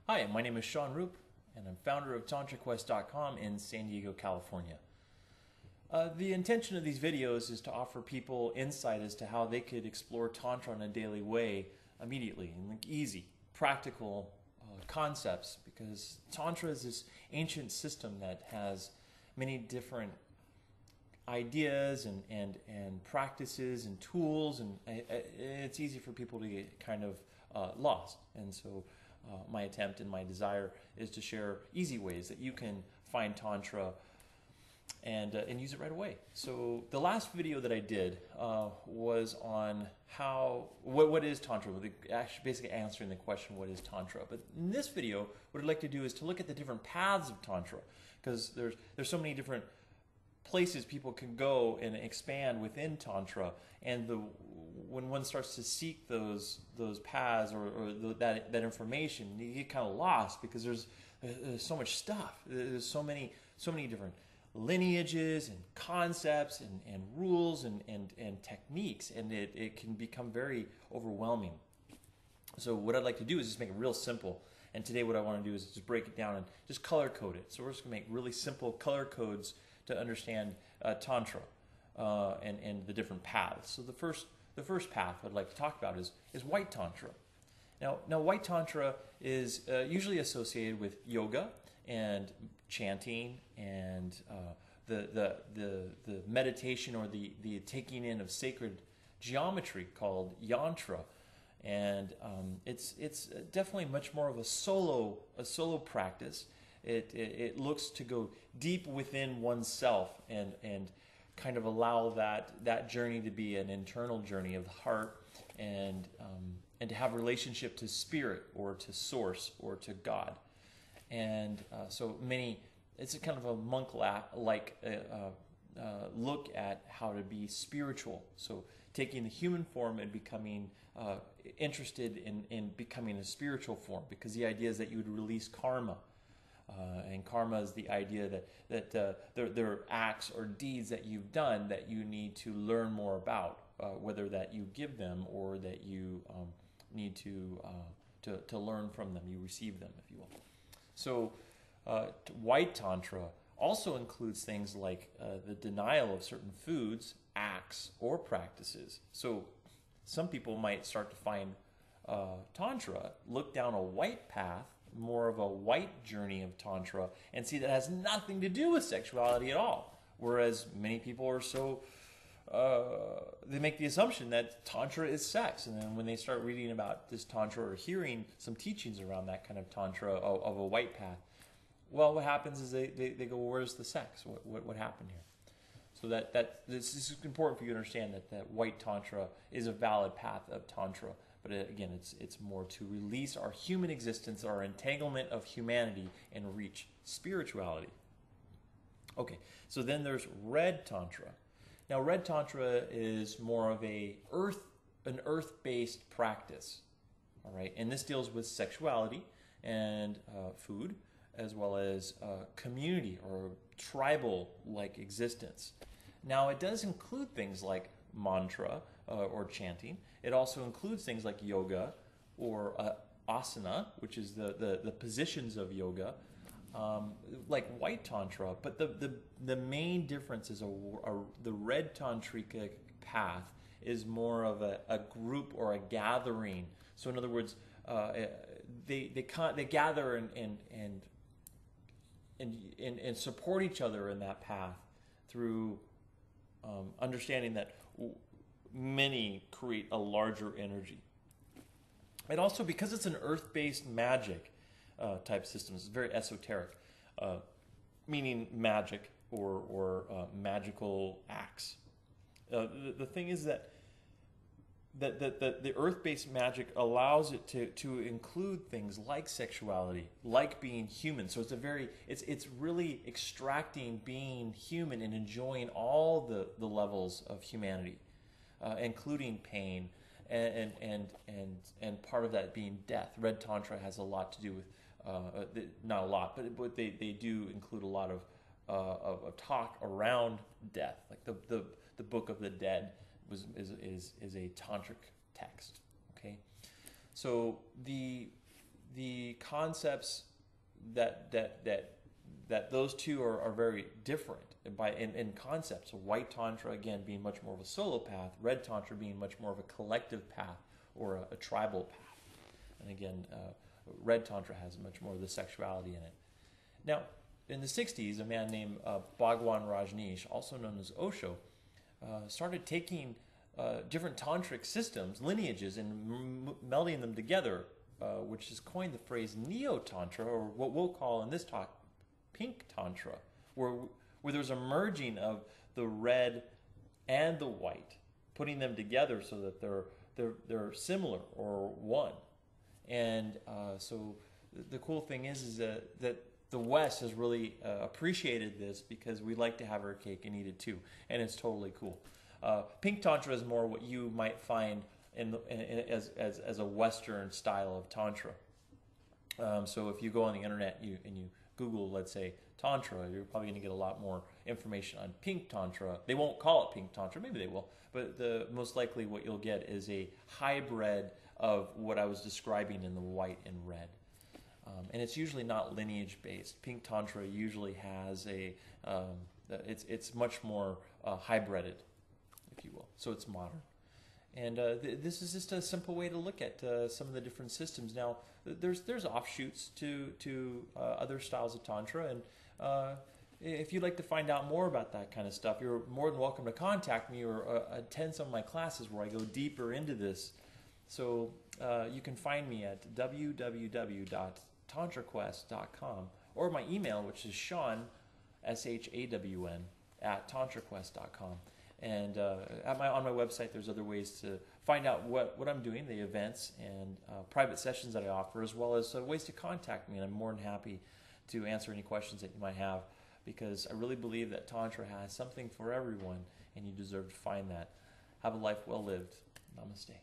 Hi, my name is Shawn Roop, and I'm founder of TantraQuest.com in San Diego, California. The intention of these videos is to offer people insight as to how they could explore Tantra in a daily way immediately, and like easy, practical concepts, because Tantra is this ancient system that has many different ideas and practices and tools, and it's easy for people to get kind of lost. And so my attempt and my desire is to share easy ways that you can find Tantra and use it right away. So the last video that I did was on what is Tantra, actually basically answering the question, what is Tantra? But in this video, what I'd like to do is to look at the different paths of Tantra, because there's so many different places people can go and expand within Tantra, and when one starts to seek those paths or that information, you get kind of lost, because there's so much stuff. There's so many different lineages and concepts and rules and techniques, and it can become very overwhelming. So what I'd like to do is just make it real simple. And today what I want to do is just break it down and just color code it. So we're just going to make really simple color codes to understand Tantra and the different paths. So the first path I'd like to talk about is White Tantra. Now White Tantra is usually associated with yoga and chanting and the meditation, or the taking in of sacred geometry called yantra. And it's definitely much more of a solo practice. It looks to go deep within oneself and kind of allow that journey to be an internal journey of the heart, and to have a relationship to spirit or to source or to God. And it's a kind of a monk-like look at how to be spiritual. So taking the human form and becoming interested in becoming a spiritual form, because the idea is that you would release karma. And karma is the idea that there are acts or deeds that you've done that you need to learn more about, whether that you give them or that you need to learn from them, you receive them, if you will. So White Tantra also includes things like the denial of certain foods, acts, or practices. So some people might start to find Tantra, look down a white path, more of a white journey of Tantra, and see that has nothing to do with sexuality at all. Whereas many people are so, they make the assumption that Tantra is sex. And then when they start reading about this Tantra or hearing some teachings around that kind of Tantra of a white path, well, what happens is they go, well, where's the sex? What happened here? So this is important for you to understand that White Tantra is a valid path of Tantra. But again, it's more to release our human existence, our entanglement of humanity, and reach spirituality. Okay, so then there's Red Tantra. Now, Red Tantra is more of an earth-based practice. All right, and this deals with sexuality and food, as well as community or tribal-like existence. Now, it does include things like mantra or chanting. It also includes things like yoga or asana, which is the positions of yoga, like White Tantra. But the main difference is the Red Tantric path is more of a group or a gathering. So in other words, they gather and support each other in that path through understanding that many create a larger energy. And also, because it's an earth-based magic type system, it's very esoteric, meaning magic or magical acts. The thing is that the earth-based magic allows it to include things like sexuality, like being human. So it's really extracting being human and enjoying all the levels of humanity, including pain, and part of that being death. Red Tantra has a lot to do with, not a lot, but they do include a lot of talk around death, like the Book of the Dead is a tantric text. Okay, so the the concepts that those two are very different in concepts. So white Tantra, again, being much more of a solo path, red Tantra being much more of a collective path or a tribal path. And again, red Tantra has much more of the sexuality in it. Now, in the 60s, a man named Bhagwan Rajneesh, also known as Osho, started taking different tantric systems, lineages, and melding them together, which has coined the phrase neo-tantra, or what we'll call in this talk pink tantra, where there's a merging of the red and the white, putting them together so that they're similar or one. And so the cool thing is that the West has really appreciated this, because we like to have our cake and eat it too, and it's totally cool. Pink Tantra is more what you might find as a Western style of Tantra. So if you go on the internet and you Google, let's say, Tantra, you're probably going to get a lot more information on Pink Tantra. They won't call it Pink Tantra, maybe they will, but most likely what you'll get is a hybrid of what I was describing in the white and red. And it's usually not lineage based. Pink Tantra usually has it's much more hybrided, if you will. So it's modern. And this is just a simple way to look at some of the different systems. Now, there's offshoots to other styles of Tantra, and if you'd like to find out more about that kind of stuff, you're more than welcome to contact me or attend some of my classes where I go deeper into this. So you can find me at www.tantraquest.com, or my email, which is Shawn, SHAWN, @tantraquest.com. And on my website, there's other ways to find out what I'm doing, the events and private sessions that I offer, as well as ways to contact me. And I'm more than happy to answer any questions that you might have, because I really believe that Tantra has something for everyone, and you deserve to find that. Have a life well lived. Namaste.